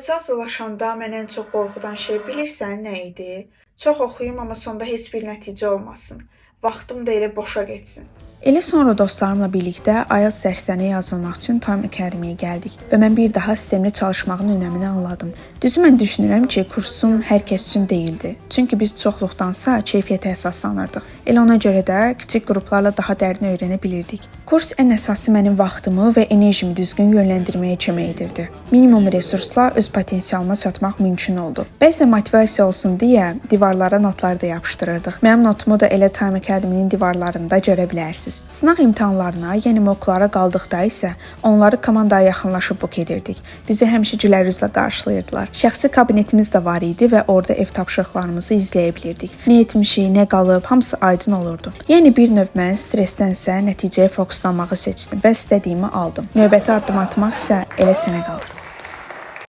TYT hazırlaşanda mənə ən çox qorxudan şey bilirsən nə idi? Çox oxuyum, amma sonda heç bir nəticə olmasın. Vaxtım da elə boşa getsin. Elə sonra dostlarımla birlikdə IELTS dərslərinə yazılmaq üçün Time Academy-yə gəldik və mən bir daha sistemli çalışmağın önəmini anladım. Düzü mən düşünürəm ki, kursum hər kəs üçün deyildi. Çünki biz çoxluqdansa keyfiyyətə əsaslanırdıq. Elə ona görə də kiçik qruplarla daha dərin öyrənə bilirdik. Kurs ən əsası mənim vaxtımı və enerjimi düzgün yönləndirməyə kömək edirdi. Minimum resursla öz potensialıma çatmaq mümkün oldu. Bəzən motivasiya olsun deyə divarlara notlar da yapışdırırdıq. Mənim notumu da elə Time Academy-nin divarlarında görə bilərsiniz. Sınaq imtahanlarına, yəni mocklara qaldıqda isə onları komandaya yaxınlaşıb book edirdik. Bizi həmişə gülər üzlə qarşılayırdılar. Şəxsi kabinetimiz də var idi və orada ev tapşırıqlarımızı izləyə bilirdik. Nə etmişik, nə qalıb, hamısı aydın olurdu. Yəni bir növ mən stressdənsə nəticəyə fokuslanmağı seçdim və istədiyimi aldım. Növbəti addım atmaq isə elə sənə qalır.